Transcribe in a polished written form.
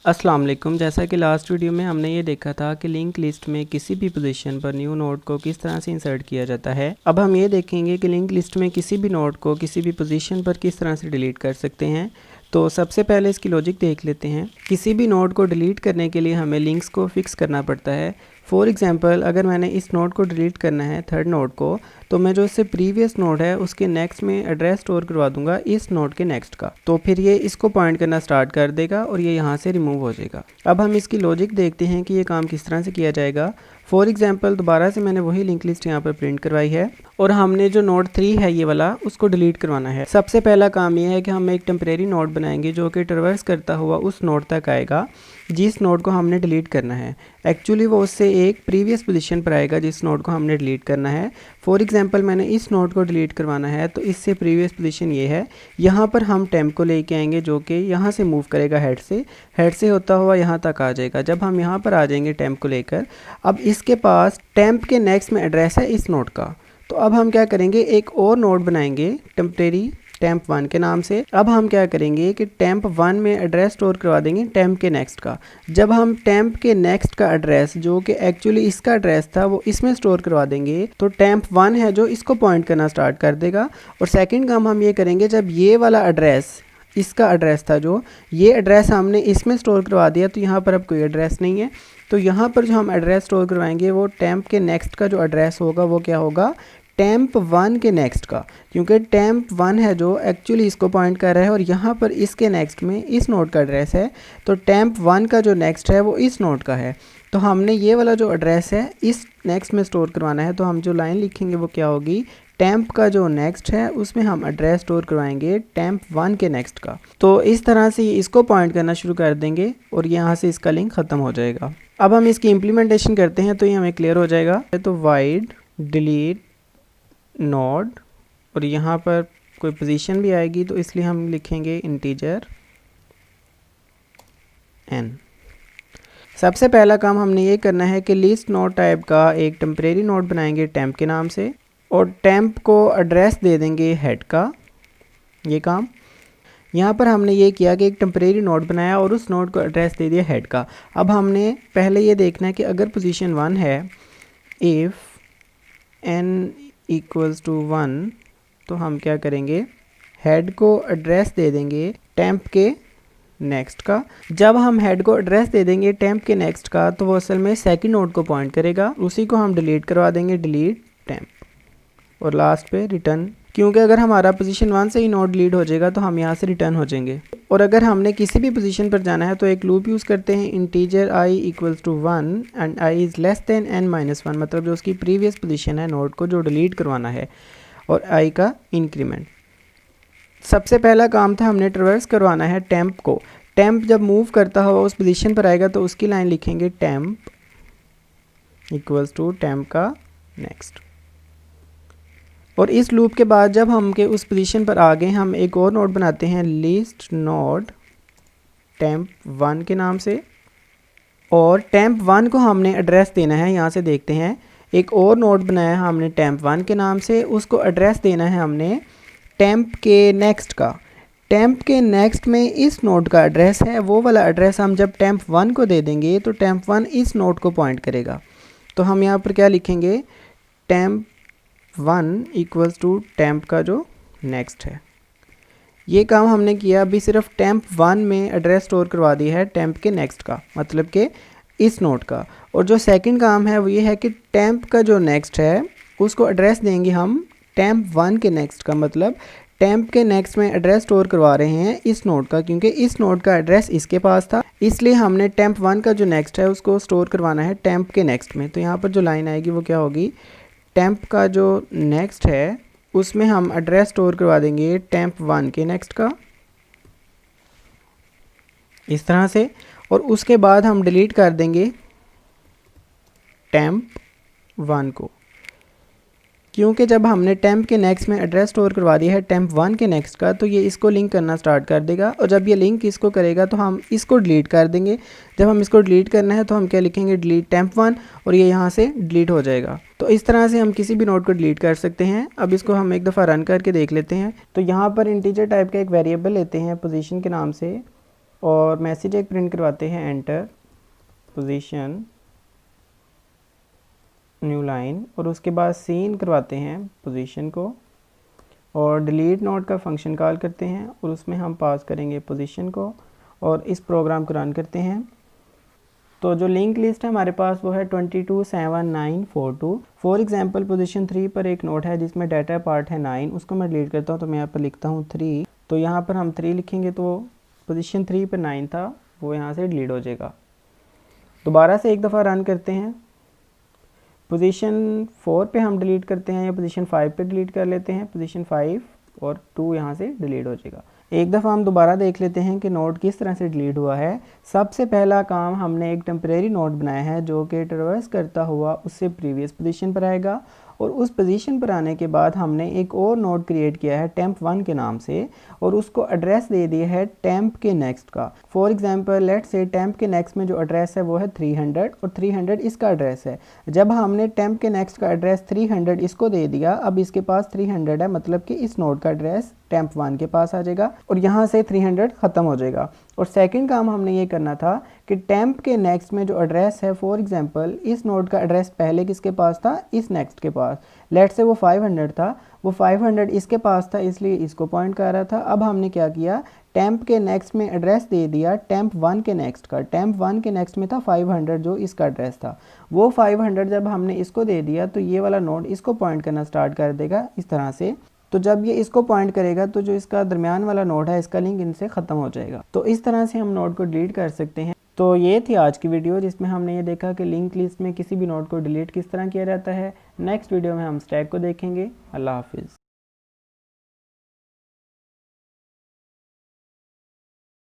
अस्सलाम वालेकुम। जैसा कि लास्ट वीडियो में हमने ये देखा था कि लिंक लिस्ट में किसी भी पोजीशन पर न्यू नोड को किस तरह से इंसर्ट किया जाता है। अब हम ये देखेंगे कि लिंक लिस्ट में किसी भी नोड को किसी भी पोजीशन पर किस तरह से डिलीट कर सकते हैं। तो सबसे पहले इसकी लॉजिक देख लेते हैं। किसी भी नोड को डिलीट करने के लिए हमें लिंक्स को फिक्स करना पड़ता है। फॉर एग्जांपल, अगर मैंने इस नोड को डिलीट करना है, थर्ड नोड को, तो मैं जो इससे प्रीवियस नोड है उसके नेक्स्ट में एड्रेस स्टोर करवा दूंगा इस नोड के नेक्स्ट का। तो फिर ये इसको पॉइंट करना स्टार्ट कर देगा और ये यहाँ से रिमूव हो जाएगा। अब हम इसकी लॉजिक देखते हैं कि ये काम किस तरह से किया जाएगा। फॉर एग्जांपल, दोबारा से मैंने वही लिंक लिस्ट यहाँ पर प्रिंट करवाई है और हमने जो नोड 3 है ये वाला, उसको डिलीट करवाना है। सबसे पहला काम ये है कि हम एक टेम्परेरी नोड बनाएंगे जो कि ट्रैवर्स करता हुआ उस नोड तक आएगा जिस नोड को हमने डिलीट करना है। एक्चुअली वो उससे एक प्रीवियस पोजीशन पर आएगा जिस नोड को हमने डिलीट करना है। फॉर एग्जांपल, मैंने इस नोड को डिलीट करवाना है तो इससे प्रीवियस पोजीशन ये है। यहाँ पर हम टेम्प को लेके आएंगे जो कि यहाँ से मूव करेगा, हेड से होता हुआ यहाँ तक आ जाएगा। जब हम यहाँ पर आ जाएंगे टेम्प को लेकर, अब इसके पास टेम्प के नेक्स्ट में एड्रेस है इस नोड का। तो अब हम क्या करेंगे, एक और नोड बनाएंगे टेम्परेरी टेम्प 1 के नाम से। अब हम क्या करेंगे कि टेम्प 1 में एड्रेस स्टोर करवा देंगे टेम्प के नेक्स्ट का। जब हम टेम्प के नेक्स्ट का एड्रेस, जो कि एक्चुअली इसका एड्रेस था, वो इसमें स्टोर करवा देंगे तो टेम्प 1 है जो इसको पॉइंट करना स्टार्ट कर देगा। और सेकंड काम हम ये करेंगे, जब ये वाला एड्रेस, इसका एड्रेस था, जो ये एड्रेस हमने इसमें स्टोर करवा दिया, तो यहाँ पर अब कोई एड्रेस नहीं है। तो यहाँ पर जो हम एड्रेस स्टोर करवाएंगे वो टेम्प के नेक्स्ट का जो एड्रेस होगा वो क्या होगा, टेम्प 1 के नेक्स्ट का। क्योंकि टेम्प 1 है जो एक्चुअली इसको पॉइंट कर रहा है और यहाँ पर इसके नेक्स्ट में इस नोड का एड्रेस है, तो टेम्प 1 का जो नेक्स्ट है वो इस नोड का है। तो हमने ये वाला जो एड्रेस है इस नेक्स्ट में स्टोर करवाना है। तो हम जो लाइन लिखेंगे वो क्या होगी, टेम्प का जो नेक्स्ट है उसमें हम एड्रेस स्टोर करवाएंगे टेम्प 1 के नेक्स्ट का। तो इस तरह से इसको पॉइंट करना शुरू कर देंगे और यहाँ से इसका लिंक ख़त्म हो जाएगा। अब हम इसकी इम्प्लीमेंटेशन करते हैं तो ये हमें क्लियर हो जाएगा। तो वाइड डिलीट नोड, और यहाँ पर कोई पोजीशन भी आएगी तो इसलिए हम लिखेंगे इंटीजर n। सबसे पहला काम हमने ये करना है कि लिस्ट नोड टाइप का एक टेम्परेरी नोड बनाएंगे टेम्प के नाम से और टेम्प को एड्रेस दे देंगे हेड का। ये काम यहाँ पर हमने ये किया कि एक टेम्परेरी नोड बनाया और उस नोड को एड्रेस दे दिया हेड का। अब हमने पहले ये देखना है कि अगर पोजीशन 1 है, इफ़ n इक्वल्स टू 1, तो हम क्या करेंगे, हेड को एड्रेस दे देंगे टेम्प के नेक्स्ट का। जब हम हेड को एड्रेस दे देंगे टेम्प के नेक्स्ट का तो वो असल में सेकंड नोड को पॉइंट करेगा, उसी को हम डिलीट करवा देंगे, डिलीट टेम्प, और लास्ट पे रिटर्न। क्योंकि अगर हमारा पोजीशन 1 से ही नोड डिलीट हो जाएगा तो हम यहाँ से रिटर्न हो जाएंगे। और अगर हमने किसी भी पोजीशन पर जाना है तो एक लूप यूज़ करते हैं, integer i equals to 1 and i is less than n-1, मतलब जो उसकी प्रीवियस पोजीशन है नोड को जो डिलीट करवाना है, और i का इंक्रीमेंट। सबसे पहला काम था, हमने ट्रैवर्स करवाना है टेम्प को। टेम्प जब मूव करता हुआ उस पोजीशन पर आएगा तो उसकी लाइन लिखेंगे टेम्प इक्वल्स टू टेम्प का नेक्स्ट। और इस लूप के बाद जब हम के उस पोजीशन पर आ गए, हम एक और नोड बनाते हैं लिस्ट नोड टेम्प 1 के नाम से, और टेम्प 1 को हमने एड्रेस देना है। यहाँ से देखते हैं, एक और नोड बनाया हमने टेम्प 1 के नाम से, उसको एड्रेस देना है हमने टेम्प के नेक्स्ट का। टेम्प के नेक्स्ट में इस नोड का एड्रेस है, वो वाला एड्रेस हम जब टेम्प 1 को दे देंगे तो टेम्प 1 इस नोड को पॉइंट करेगा। तो हम यहाँ पर क्या लिखेंगे, टेम्प 1 इक्वल्स टू टेम्प का जो नेक्स्ट है। ये काम हमने किया। अभी सिर्फ टेम्प 1 में एड्रेस स्टोर करवा दिया है टेम्प के नेक्स्ट का, मतलब कि इस नोड का। और जो सेकंड काम है वो ये है कि टेम्प का जो नेक्स्ट है उसको एड्रेस देंगे हम टेम्प 1 के नेक्स्ट का, मतलब टेम्प के नेक्स्ट में एड्रेस स्टोर करवा रहे हैं इस नोड का, क्योंकि इस नोड का एड्रेस इसके पास था, इसलिए हमने टेम्प 1 का जो नेक्स्ट है उसको स्टोर करवाना है टेम्प के नेक्स्ट में। तो यहाँ पर जो लाइन आएगी वो क्या होगी, टेम्प का जो नेक्स्ट है उसमें हम एड्रेस स्टोर करवा देंगे टेम्प 1 के नेक्स्ट का, इस तरह से। और उसके बाद हम डिलीट कर देंगे टेम्प 1 को, क्योंकि जब हमने टेम्प के नेक्स्ट में एड्रेस स्टोर करवा दिया है टेम्प 1 के नेक्स्ट का, तो ये इसको लिंक करना स्टार्ट कर देगा। और जब ये लिंक इसको करेगा तो हम इसको डिलीट कर देंगे। जब हम इसको डिलीट करना है तो हम क्या लिखेंगे, डिलीट टेम्प 1, और ये यहाँ से डिलीट हो जाएगा। तो इस तरह से हम किसी भी नोड को डिलीट कर सकते हैं। अब इसको हम एक दफ़ा रन करके देख लेते हैं। तो यहाँ पर इंटीजर टाइप का एक वेरिएबल लेते हैं पोजीशन के नाम से, और मैसेज एक प्रिंट करवाते हैं, एंटर पोजीशन न्यू लाइन, और उसके बाद सीन करवाते हैं पोजीशन को, और डिलीट नोड का फंक्शन कॉल करते हैं और उसमें हम पास करेंगे पोजीशन को, और इस प्रोग्राम को रन करते हैं। तो जो लिंक लिस्ट है हमारे पास वो है 227942। फॉर एग्जांपल पोजीशन 3 पर एक नोड है जिसमें डाटा पार्ट है 9, उसको मैं डिलीट करता हूँ। तो मैं यहाँ पर लिखता हूँ 3, तो यहाँ पर हम 3 लिखेंगे तो पोजीशन 3 पर 9 था, वो यहाँ से डिलीट हो जाएगा। दोबारा से एक दफ़ा रन करते हैं, पोजीशन 4 पे हम डिलीट करते हैं या पोजीशन 5 पे डिलीट कर लेते हैं, पोजीशन 5 और 2 यहाँ से डिलीट हो जाएगा। एक दफ़ा हम दोबारा देख लेते हैं कि नोड किस तरह से डिलीट हुआ है। सबसे पहला काम, हमने एक टेम्परेरी नोड बनाया है जो कि ट्रैवर्स करता हुआ उससे प्रीवियस पोजीशन पर आएगा, और उस पोजीशन पर आने के बाद हमने एक और नोड क्रिएट किया है temp1 के नाम से, और उसको एड्रेस दे दिया है temp के नेक्स्ट का। For example let's say temp के नेक्स्ट में जो एड्रेस है वो है 300 और 300 इसका एड्रेस है। जब हमने temp के नेक्स्ट का एड्रेस 300 इसको दे दिया, अब इसके पास 300 है, मतलब कि इस नोड का एड्रेस temp1 के पास आ जाएगा और यहाँ से 300 ख़त्म हो जाएगा। और सेकंड काम हमने ये करना था कि temp के नेक्स्ट में जो एड्रेस है, फॉर एग्जांपल इस नोड का एड्रेस पहले किसके पास था, इस नेक्स्ट के पास, लेट्स से वो 500 था, वो 500 इसके पास था इसलिए इसको पॉइंट कर रहा था। अब हमने क्या किया, temp के नेक्स्ट में एड्रेस दे दिया temp1 के नेक्स्ट का। temp1 के नेक्स्ट में था 500 जो इसका एड्रेस था, वो 500 जब हमने इसको दे दिया तो ये वाला नोड इसको पॉइंट करना स्टार्ट कर देगा इस तरह से। तो जब ये इसको पॉइंट करेगा तो जो इसका दरमियान वाला नोड है इसका लिंक इनसे ख़त्म हो जाएगा। तो इस तरह से हम नोड को डिलीट कर सकते हैं। तो ये थी आज की वीडियो जिसमें हमने ये देखा कि लिंक लिस्ट में किसी भी नोड को डिलीट किस तरह किया जाता है। नेक्स्ट वीडियो में हम स्टैक को देखेंगे। अल्लाह हाफिज़।